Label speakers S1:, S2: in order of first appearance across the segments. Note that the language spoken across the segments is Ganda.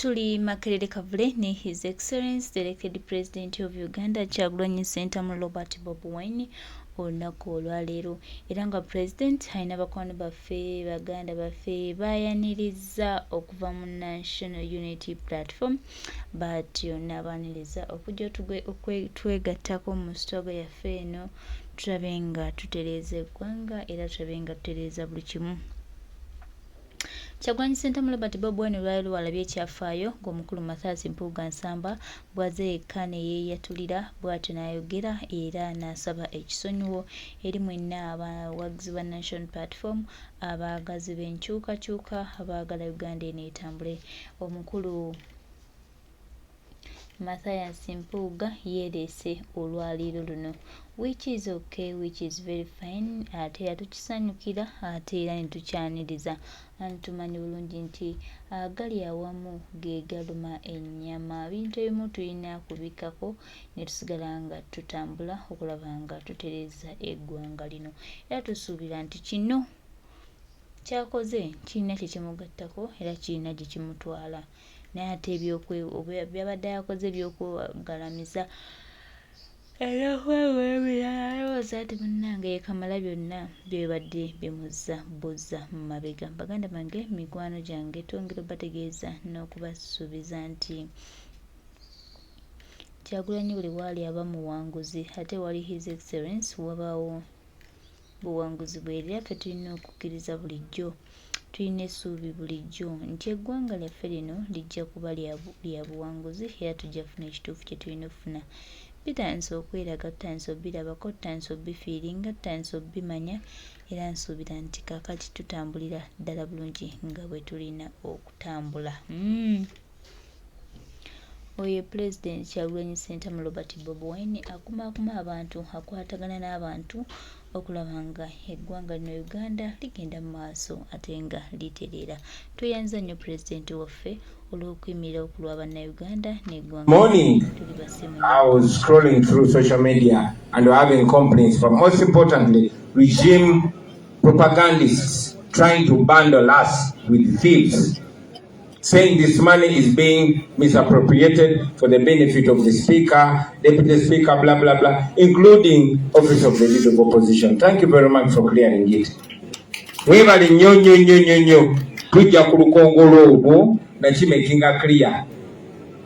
S1: Tuli Makerere Kavule ne His Excellence the elected President of Uganda Kyagulanyi Ssentamu Robert Bobi Wine olunaku olwaleero era nga President alina bakwano baffe Baganda baffe bayaniriza okuva mu National Unity Platform but yonna baaniriza okujja twegattako mu struggle yaffe eno tulabe nga tutereeza eggwanga era tulabe nga tutereeza buli kimu. Kyagulanyi Ssentamu Robert Bobi Wine olwaleero walabye ekyafaayo ng'omukulu Mathias Mpuga Nsamba bw'aze yekka ne yeeyatulira bw'atyo n'ayogera era n'asaba ekisonyiwo eri mwenna abawagizi ba National Platform abaagazi b'enkyukakyuka abaagala Uganda eno etambule. Omukulu Mathias Mpuga yeerese olwaleero luno which is okay, which is very fine. Ate era tukisanyukira ate era ne tukyaniriza tumanyi bulungi nti agali awamu ge galuma ennyama. Ebintu ebimu tulina kubikkako ne tusigala nga tutambula okulaba nga tutereeza eggwanga lino era tusuubira nti kino kyakoze kirina kye kimugattako era kirina gye kimutwala naye ate byabadde yakoze ebyokwegalamiza alowooza ati munnange yekamala byonna byebadde bimuzza buzza mu mabega. Baganda bange mikwano gyange twongera bategeeza n'okubasuubiza nti Kyagulanyi buli waali aba muwanguzi ate wali His Excellence wabaawo buwanguzi bwe era ffe tulina okukkiriza bulijjo tulina essuubi bulijjo nti eggwanga lyaffe lino lijja kuba lya buwanguzi era tujja kufuna ekituufu kye tulina okufuna. Bitandise okweraga, tutandise obirabako, tutandise obifiiringa, tutandise obimanya era nsuubira nti kaakati tutambulira ddala bulungi nga bwe tulina okutambula. Oyo President Kyagulanyi Ssentamu Robert Bobi Wine akumaakuma abantu akwatagana n'abantu okulaba nga eggwanga lino Uganda ligenda mu maaso ate nga litereera. Tweyanza nnyo President waffe olw'okuyimirira okulwa bannayuganda n'eggwanga.
S2: Morning, I was scrolling through social media and having complaints, but most importantly, regime propagandists trying to bundle us with thieves, saying this money is being misappropriated for the benefit of the Speaker, Deputy Speaker, blah, blah, blah, including Office of the Leader of Opposition. Thank you very much for clearing it. Webali nyo, tujja ku lukongolo olwo nakimakinga clear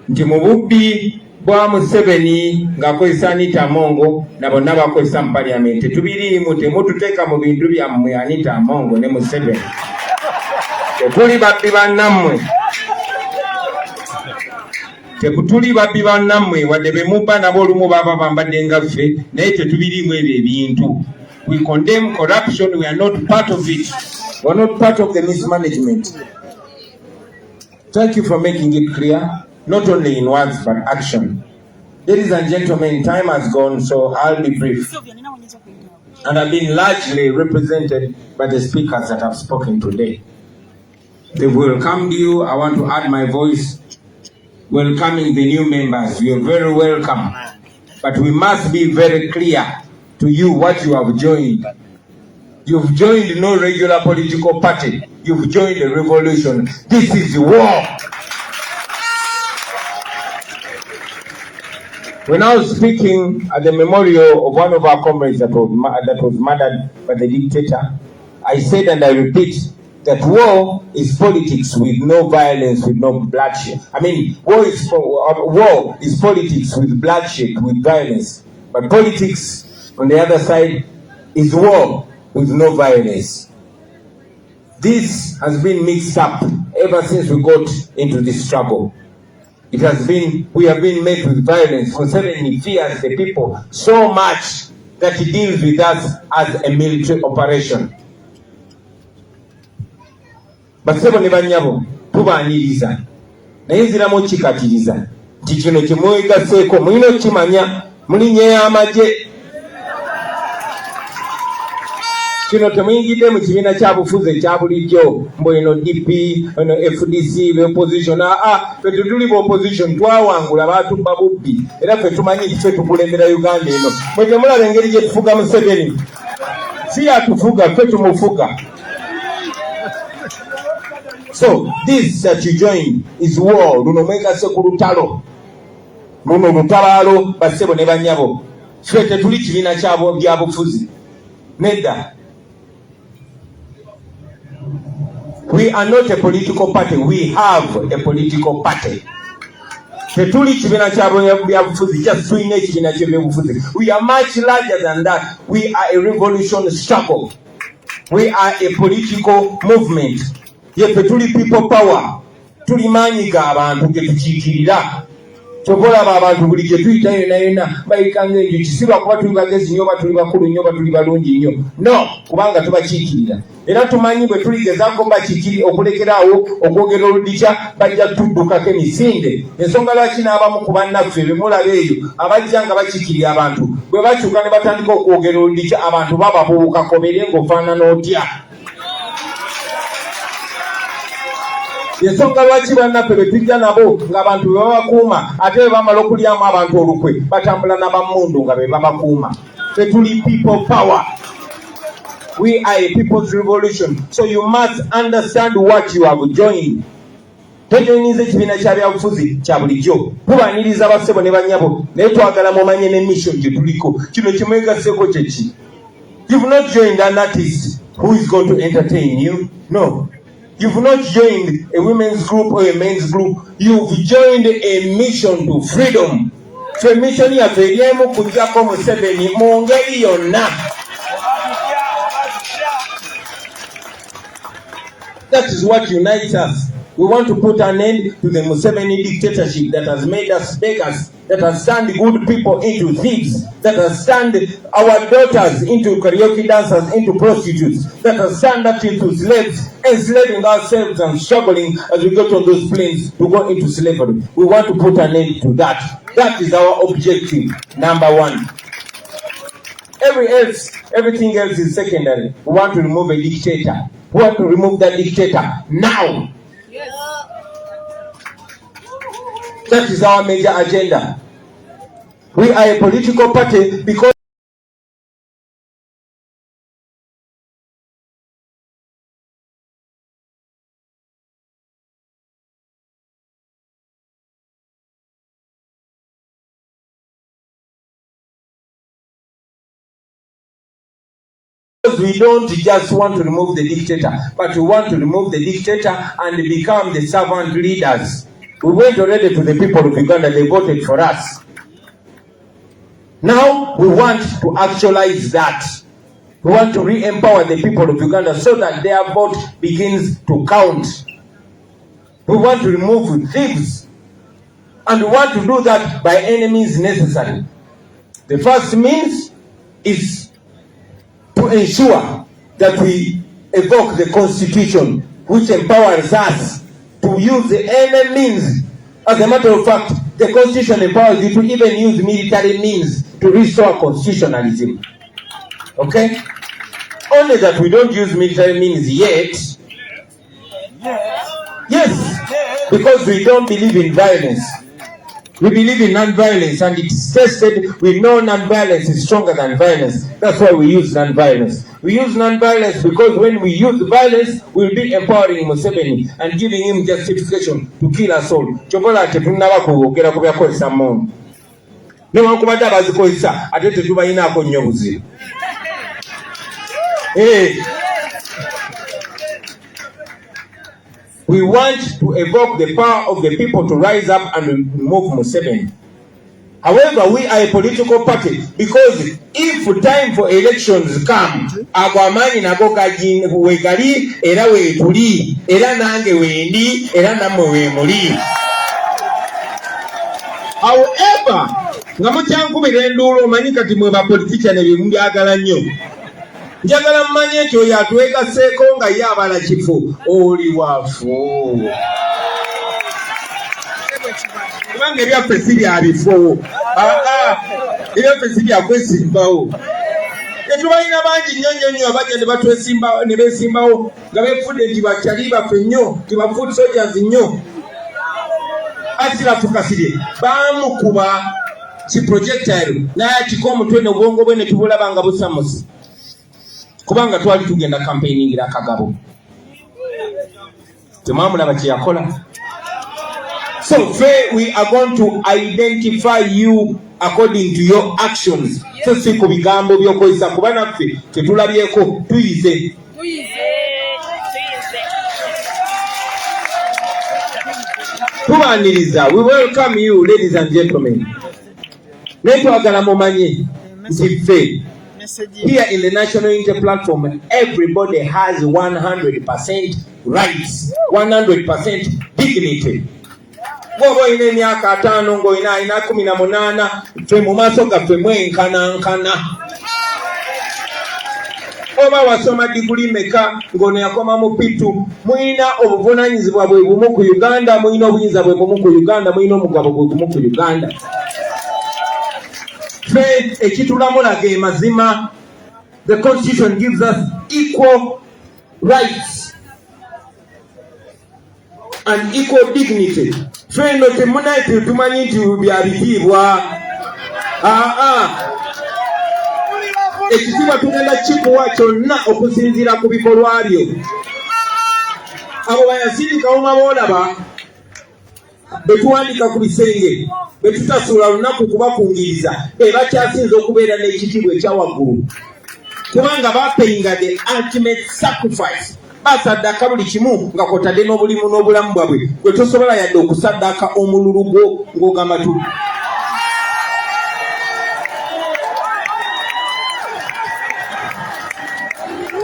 S2: nti mu bubbi bwa Museveni ng'akozesa Anita Amongo na bonna bakozesa mu Parliament tubiriimu temututeeka mu bintu byammwe Anita Amongo ne Museveni. Tetuli babbi bannammwe. Tekutuli babbi bannammwe wadde be mubba nabo olumu baba bambadde nga ffe naye tetubiriimu ebyo ebintu. We condemn corruption. We are not part of it. We are not part of the mismanagement. Thank you for making it clear, not only in words but action. Ladies and gentlemen, time has gone, so I'll be brief. And I've been largely represented by the speakers that have spoken today. They've welcomed you. I want to add my voice welcoming the new members. You're very welcome. But we must be very clear to you what you have joined. You've joined no regular political party. You've joined a revolution. This is war. When I was speaking at the memorial of one of our comrades that was murdered by the dictator, I said and I repeat that war is politics with no violence, with no bloodshed. I mean, war is politics with bloodshed, with violence. But politics, on the other side, is war with no violence. This has been mixed up ever since we got into this struggle. We have been met with violence. Museveni fears the people so much that he deals with us as a military operation. But sebo ne banyabo tubaaniriza naye nziramu kikatiriza nti kino kimwegaseeko mulina okukimanya mulinnya y'amagye kino temuyingidde mu kibiina kya bufuzi ekya bulijjo mbu eno DP eno FDC opposition ffe tetuli ba opposition twawangula baatubba bubbi era ffe tumanyi nti ffe tukulembera Uganda eno mwe temulaba engeri gye tufuga Museveni si yatufuga ffe tumufuga So this that you join is war. Luno mwega se ku lutalo. Luno lutabaalo bassebo ne bannyabo. Ffe tetuli kibiina kyabo byabufuzi. Nedda. We are not a political party. We have a political party. Tetuli kibiina kyabo byabufuzi. Just tulina ekibiina ky'ebyobufuzi. We are much larger than that. We are a revolution struggle. We are a political movement. Yeffe tuli people power. Tuli maanyiga abantu ge tukiikirira. Chokola abantu buli gye tuyita yonna bayikanga enjo kisiba kuba tuli bagezi nnyo oba tuli bakulu nnyo oba tuli balungi nnyo. No, kubanga tubakiikirira. Era tumanyi bwe tuligezaako bakiikiri okulekeraawo okwogera oludikya bajja tuddukako emisinde. Ensonga lwaki n'abamu ku bannaffe be mulaba eyo abajja nga bakiikirira abantu bwe bakyuka ne batandika okwogera oludikya abantu bababuuka kobere ng'ofaanana otya. Ensonga lwaki bannaffe be tujja nabo ng'abantu be babakuuma ate be bamala okulyamu abantu olukwe batambula n'abammundu nga be babakuuma. Ffe tuli people power. We are a people's revolution. So you must understand what you have joined. Tojoyiniza ekibiina kya byabufuzi kya bulijjo. Tubaaniriza bassebo ne bannyabo naye twagala mumanye ne mission gye tuliko. Kino kimwegasseko kye ki? You've not joined an artist who is going to entertain you. No. You've not joined a women's group or a men's group. You've joined a mission to freedom. So mission yaffe eryemu kujjako Museveni mu ngeri yonna. That is what unites us. We want to put an end to the Museveni dictatorship that has made us beggars, that has turned good people into thieves, that has turned our daughters into karaoke dancers, into prostitutes, that has turned us into slaves, enslaving ourselves and struggling as we get on those planes to go into slavery. We want to put an end to that. That is our objective, number one. Everything else is secondary. We want to remove a dictator. We want to remove that dictator now. Yes. That is our major agenda. We are a political party because we don't just want to remove the dictator, but we want to remove the dictator and become the servant leaders. We went already to the people of Uganda, they voted for us. Now we want to actualize that. We want to re-empower the people of Uganda so that their vote begins to count. We want to remove thieves, and we want to do that by any means necessary. The first means is to ensure that we evoke the Constitution, which empowers us to use any means. As a matter of fact, the Constitution empowers you to even use military means to restore constitutionalism. Okay? Only that we don't use military means yet. Yes, because we don't believe in violence. We believe in non-violence, and it's tested. We know non-violence is stronger than violence. That's why we use non-violence. We use non-violence because when we use violence, we'll be empowering Museveni and giving him justification to kill us all. Chobola tetunaba kwogera ku byakozesa mmundu. Newankubadde abazikozesa ate tetubayinaako nnyo buzira. We want to evoke the power of the people to rise up and remove Museveni. However, we are a political party because if time for elections come, agwamani nago wegali era wetuli era nange wendi era namwe wemuli. However, nga mukyankubira enduulu omanyi kati mwe bapolitician ebyo mubyagala nnyo. Njagala mmanye ekyo oyo atwegaseeko nga ye abala kifu oli waafu. Kubanga ebyaffe si bya bifo. Ebyaffe si bya kwesimbawo. Tetubalina bangi nnyo nnyo abajja ne beesimbawo nga beefudde nti bakyali baffe nnyo, nti ba foot soldiers nnyo. Asirafu Kasirye baamukuba ki projectile naye akika omutwe n'obwongo bwe ne tubulaba nga busamusi. Kubanga twali tugenda campaigningira Kagabo. Temwamulaba kye yakola. So we are going to identify you according to your actions. So si ku bigambo by'okozesa kuba naffe tetulabyeko tuyize. Tubaniriza, we welcome you ladies and gentlemen. Netwagala mumanye nti ffe here in the National Unity Platform, everybody has 100% rights, 100% dignity. Bw'oba olina emyaka 5 ng'olina 18 ffe mu maaso gaffe mwenkanankana. Oba wasoma diguli meka ng'ono yakoma mu pitu, mulina obuvunaanyizibwa bwe bumu ku Uganda, mulina obuyinza bwe bumu ku Uganda, mulina omugabo bwe gumu ku Uganda. Ffe ekitulamula ge mazima. The Constitution gives us equal rights and equal dignity. Ffe no temunaite tumanyi nti bya bitiibwa. Ekitiibwa tugenda kikuwa kyonna okusinziira ku bikolwa byo. Abo bayasirika omwa boolaba betuwandika ku bisenge betutasuula lunaku kubakungiriza bakyasinza okubeera n'ekitiibwa ekyawaggulu kubanga bapayinga the ultimate sacrifice. Basaddaaka buli kimu nga kwotadde n'obulimu n'obulamu bwabwe gwe tosobola yadde okusaddaaka omululu gwo ng'ogamba tu.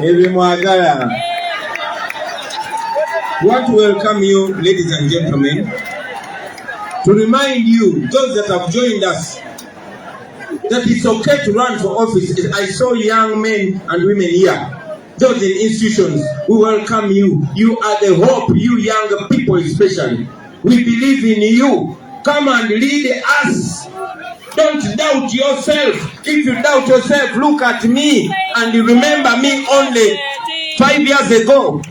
S2: Ebimwagala. We want to welcome you, ladies and gentlemen, to remind you, those that have joined us, that it's okay to run for office. I saw young men and women here. Those in institutions, we welcome you. You are the hope, you young people especially. We believe in you. Come and lead us. Don't doubt yourself. If you doubt yourself, look at me and remember me only 5 years ago.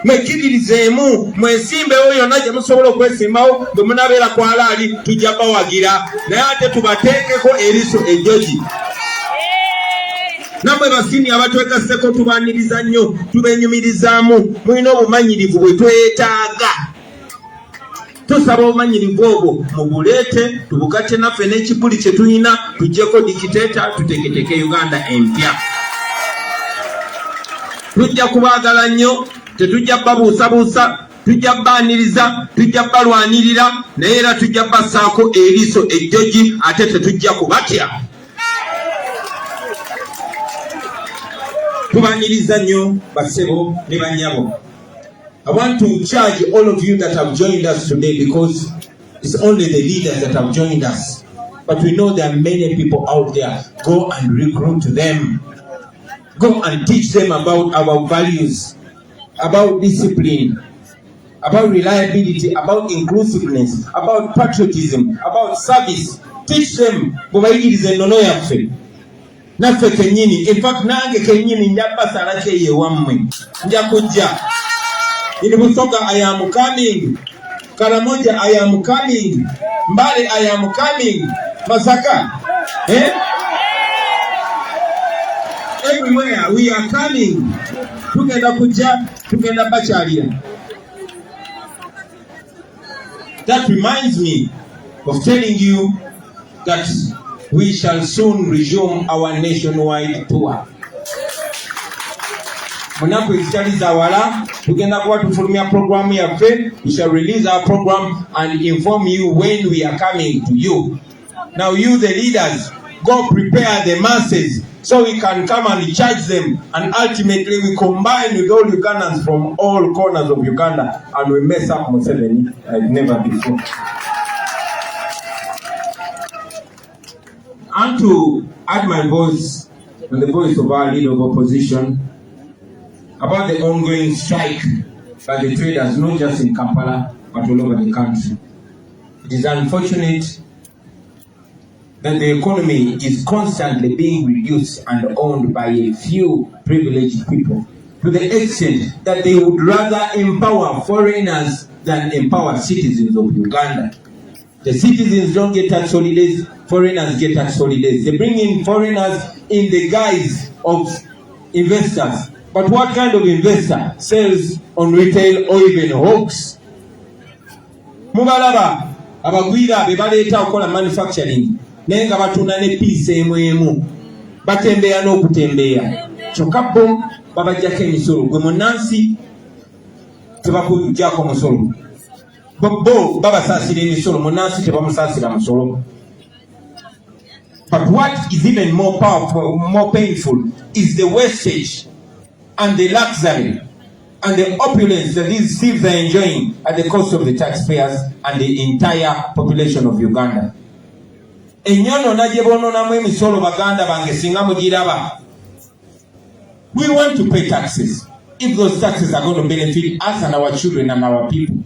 S2: Mwekiririzemu mwesimbewo yonna gye musobola okwesimbawo bwe munabeera ku alaali tujja bawagira naye ate tubateekeko eriiso ejjogi. Nammwe basiimi abatwegasseko tubaaniriza nnyo tubenyumirizaamu mulina obumanyirivu bwe twetaaga. Tusaba obumanyirivu obwo mubuleete tubugatte naffe n'ekipuli kye tulina tuggyeko dikiteeta tuteeketeeke Uganda empya. Tujja kubaagala nnyo. Tetujja babuusabuusa, tujja baaniriza, tujja balwanirira, naye era tujja bassaako eriiso ejjogi ate tetujja kubatya. Tubaaniriza nnyo bassebo ne bannyabo. I want to charge all of you that have joined us today because it's only the leaders that have joined us. But we know there are many people out there. Go and recruit them. Go and teach them about our values, about discipline, about reliability, about inclusiveness, about patriotism, about service. Teach them. Bubayigirize ennono yaffe. Naffe kennyini. In fact, nange kennyini njabasala kyeye wammwe. Nja kujja. In Busoga, I am coming. Karamoja, I am coming. Mbale, I am coming. Masaka. Everywhere we are coming. Tugenda kujja, tugenda bakyalira. That reminds me of telling you that we shall soon resume our nationwide tour. Munaku ezitali zawala tugenda kuba tufulumya program yaffe. We shall release our program and inform you when we are coming to you. Now you the leaders, go prepare the masses so we can come and charge them, and ultimately we combine with all Ugandans from all corners of Uganda and we mess up Museveni like never before. And to add my voice and the voice of our leader of opposition about the ongoing strike by the traders, not just in Kampala but all over the country. It is unfortunate that the economy is constantly being reduced and owned by a few privileged people, to the extent that they would rather empower foreigners than empower citizens of Uganda. The citizens don't get tax holidays, foreigners get tax holidays. They bring in foreigners in the guise of investors. But what kind of investor sells on retail or even hawks? Mubalaba abagwira be baleeta okola manufacturing naye nga batunda ne piisa emu batembeya n'okutembeya kyokka bo babajjako emisolo gwe munnansi tebakujjako musolo bo babasaasira emisolo munnansi tebamusaasira musolo. But what is even more powerful, more painful, is the wastage and the luxury and the opulence that these thieves are enjoying at the cost of the taxpayers and the entire population of Uganda. Enyono na jebononamu emisolo baganda bange singa mugiraba. We want to pay taxes if those taxes are going to benefit us and our children and our people.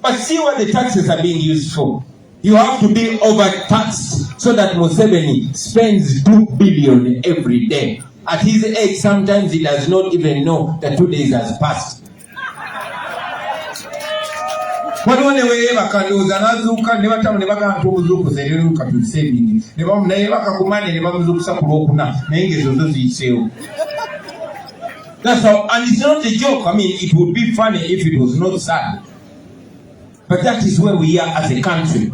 S2: But see what the taxes are being used for. You have to be overtaxed so that Museveni spends 2 billion every day. At his age, sometimes he does not even know that 2 days has passed. Waliwo ne weeyebaka ndowooza n'azuuka ne batamu ne bagamba nti obuzuukuza leero katuse ebingi ne yeebaka ku Monday ne bamuzuukusa ku Lwokuna naye ng'ezo zo ziyiseewo. That's how, and it's not a joke. I mean, it would be funny if it was not sad. But that is where we are as a country.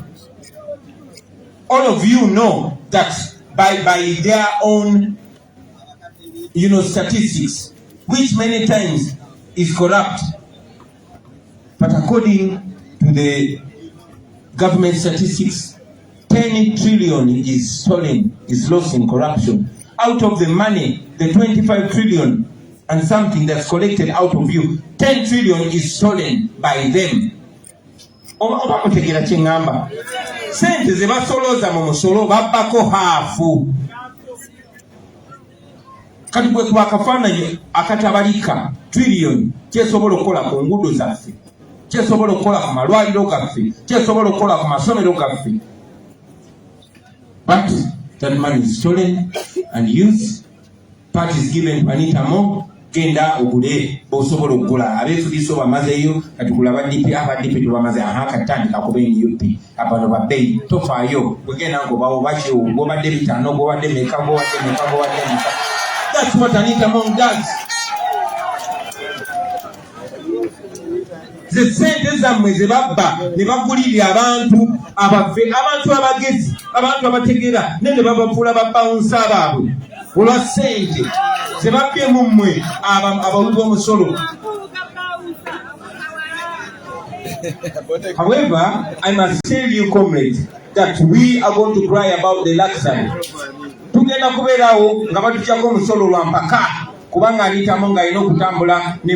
S2: All of you know that by their own, statistics, which many times is corrupt. But according to the government statistics, 10 trillion is stolen, is lost in corruption. Out of the money, the 25 trillion and something that's collected out of you, 10 trillion is stolen by them. Oba mutegera kyengamba. Sente ze basolooza mu musolo babbako haafu. Kati bwe kuba akafaananyi akatabalika trillion kyesobola okukola ku nguudo zaffe, kyesobola okukola ku malwaliro gaffe, kyesobola okukola ku masomero gaffe. But that money is stolen and used. Part is given to Anita Mo. Genda ogule osobola okugula abeefuliso bamazeeyo katukula abadipi tubamaze akatandika kuba enyupi abano babbeeyi tofaayo bwegenda ngobawo bakyo gobadde bitano gobadde meka. That's what Anita Mong does. Ze sente zammwe ze babba ne bagulirira abantu abaffe, abantu abagezi, abantu abategera ne babafuula babawunsa abaabwe olwa sente ze babbye mu mmwe abawi b'omusolo. However, I must tell you, comrades, that we are going to cry about the luxury. Tugenda kubeerawo nga batutyako omusolo lwa mpaka kubanga Anita Mo ng'alina okutambula ne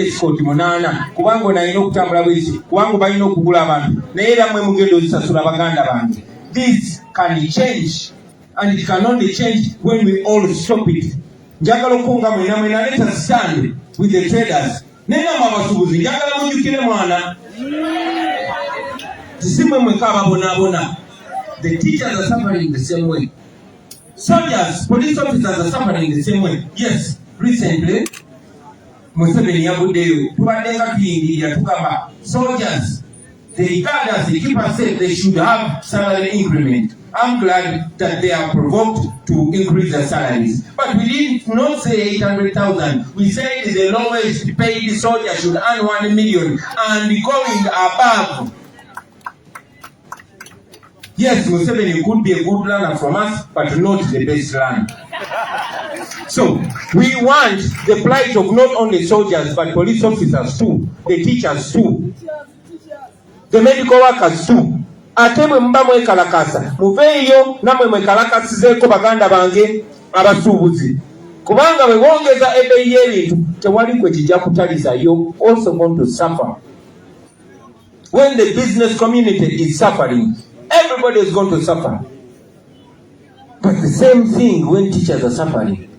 S2: escort 8 kubanga ono alina okutambula bwisi kubanga balina okugula abantu naye era mmwe mugenda ozisasula baganda bange. This can change, and it can only change when we all stop it. Njagala okunga mwena let us stand with the traders. Nenga mabasubuzi njagala mujjukire mwana tisimwe mweka ababonabona. The teachers are suffering the same way. Soldiers, police officers are suffering the same way. Yes, recently Museveni yabuddeyo tubadde nga tuyingirira tugamba soldiers, they regard us, they keep us safe, they should have salary increment. I'm glad that they are provoked to increase their salaries. But we did not say 800,000. We said the lowest paid soldier should earn 1 million and going above. Yes, Museveni could be a good learner from us, but not the best learner. So, we want the plight of not only soldiers, but police officers too, the teachers too, the medical workers too. Ate bwe muba mwekalakasa muveeyo namwe mwekalakasizeeko baganda bange abasuubuzi kubanga bwe wongeza ebbeeyi y'ebintu tewali kwe kijja kutaliza. You also going to suffer. When the business community is suffering, everybody is going to suffer. But the same thing when teachers are suffering,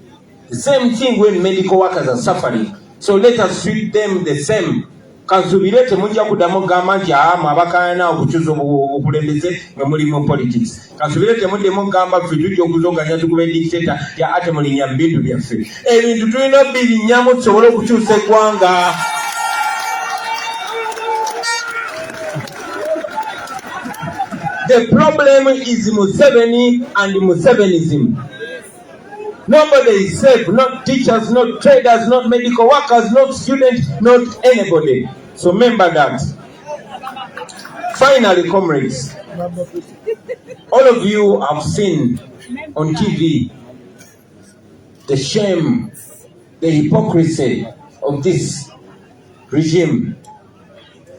S2: the same thing when medical workers are suffering. So let us treat them the same. Kansubire temujja kuddamu gamba nti abakaana okukyusa obukulembeze nga muli mu politics. Kansubire temuddemu gamba ffe tujja okuzoganya tukuba dictator ya ate mulinnya mu bintu byaffe. Ebintu tulina birinnyamu tusobole okukyusa eggwanga. The problem is Museveni and Musevenism. Nobody is safe, not teachers, not traders, not medical workers, not students, not anybody. So remember that. Finally, comrades, all of you have seen on TV the shame, the hypocrisy of this regime.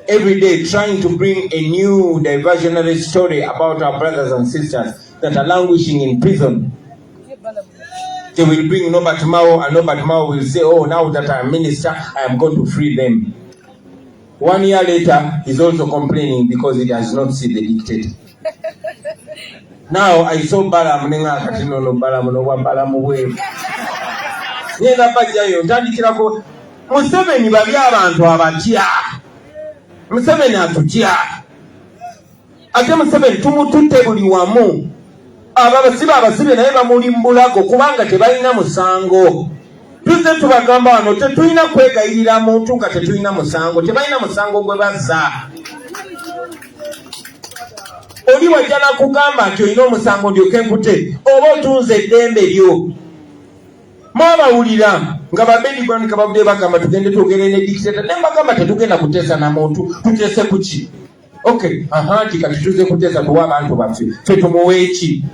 S2: Every day trying to bring a new diversionary story about our brothers and sisters that are languishing in prison. They will bring Norbert Mao, and Norbert Mao will say, oh, now that I am minister, I am going to free them. 1 year later, he's also complaining because he does not see the dictator. Now, I saw Balam, Balam, Museveni bali abantu abatya. Museveni atutya. Ate Museveni tumututte buli wamu. Abasibe naye bamulimbulako kubanga tebalina musango. Tuzze tubagamba wano tetulina kwegayirira muntu nga tetulina musango. Tebalina musango gwe bazza. Oli wajja nakugamba nti olina omusango ndyoke nkute oba otunze eddembe lyo. Mwabawulira nga babedi gwanika babudde bagamba tugende twogere ne dictator ne bagamba tetugenda kuteesa na muntu tuteese kuki. Okay, nti kati tuze kuteesa tuwa abantu baffe ffe tumuwe eki.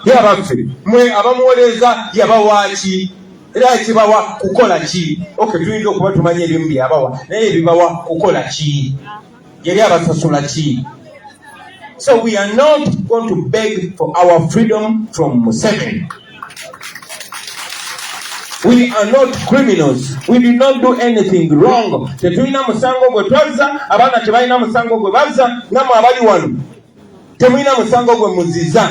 S2: Yabaffe mwe abamuwoleza yabawaaki era ekibawa kukola ki. Okay, tuyinza okuba tumanye ebimu byabawa naye ebibawa kukola ki, yali abasasula ki. So we are not going to beg for our freedom from Museveni. We are not criminals. We did not do anything wrong. Tetulina musango gwe twazza, abaana tebalina musango gwe bazza, namwe abali wano temulina musango gwe muziza.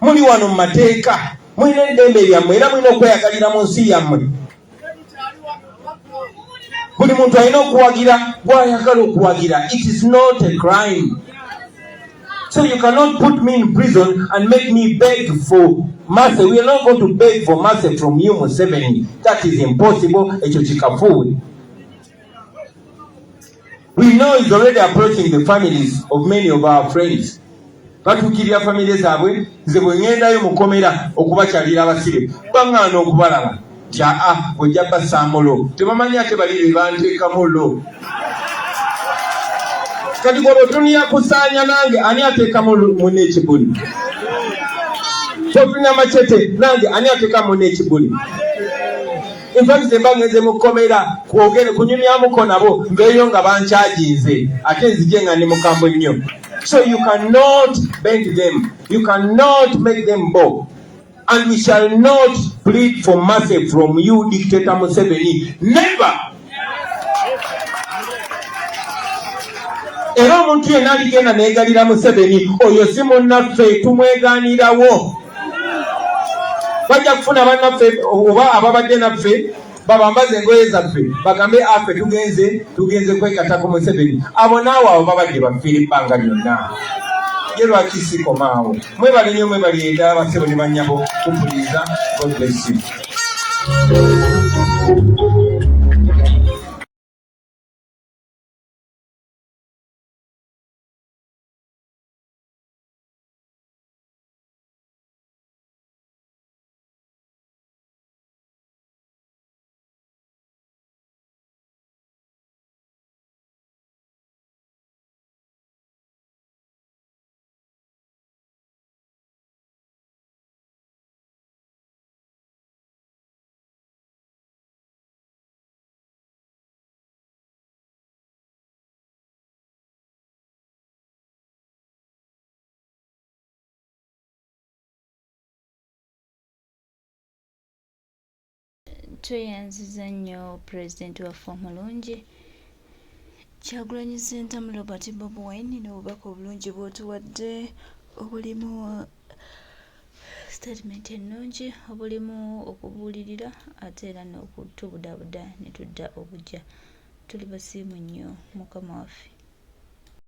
S2: Muli wano mu mateeka, mulina eddembe lyammwe era mulina okweyagalira mu nsi yammwe. Buli muntu alina okuwagira gw'ayagala okuwagira. It is not a crime. So you cannot put me in prison and make me beg for mercy. We are not going to beg for mercy from you, Museveni. That is impossible. We know he's already approaching the families of many of our friends. Batukirira families abwe, nze bwe ngendayo mukomera okubakyalira abasire. Baŋŋaana okubalaba. Bw'ojja basaamulo. Tebamanyi ate bali be banteekamulo. Kati gwe bw'otunira kusaanya nange ani ateeka munne ekibuli? Bw'otunira machete nange ani ateeka munne ekibuli? In fact, mba ngenze mukomera kwogere kunyumyamuko nabo mbeeyo nga bankyajinze ate nzije nga ndi mukambwe nnyo. So you cannot bend them. You cannot make them bow. And we shall not plead for mercy from you, Dictator Museveni. Never! Era omuntu yenna aligenda neegalira Museveni oyo si munnaffe tumwegaanirawo. Bajja kufuna bannaffe oba ababadde naffe babambaze engoye zaffe bagambe affe tugenze kwekata ku Museveni. Abo naawe abo babadde bafiira ebbanga lyonna. Ye lwaki sikomaawo? Mwebale nnyo mwebale eda abasebo ne bannyabo kumpuliriza. God bless you.
S1: Tweyanziza nnyo Pulezidenti waffe omulungi Kyagulanyi Ssentamu Robert Bobi Wine n'obubaka obulungi bw'otuwadde obulimu statement ennungi obulimu okubuulirira ate era n'okutubudaabuda ne tudda obujja. Tuli basiimu nnyo Mukama waffe.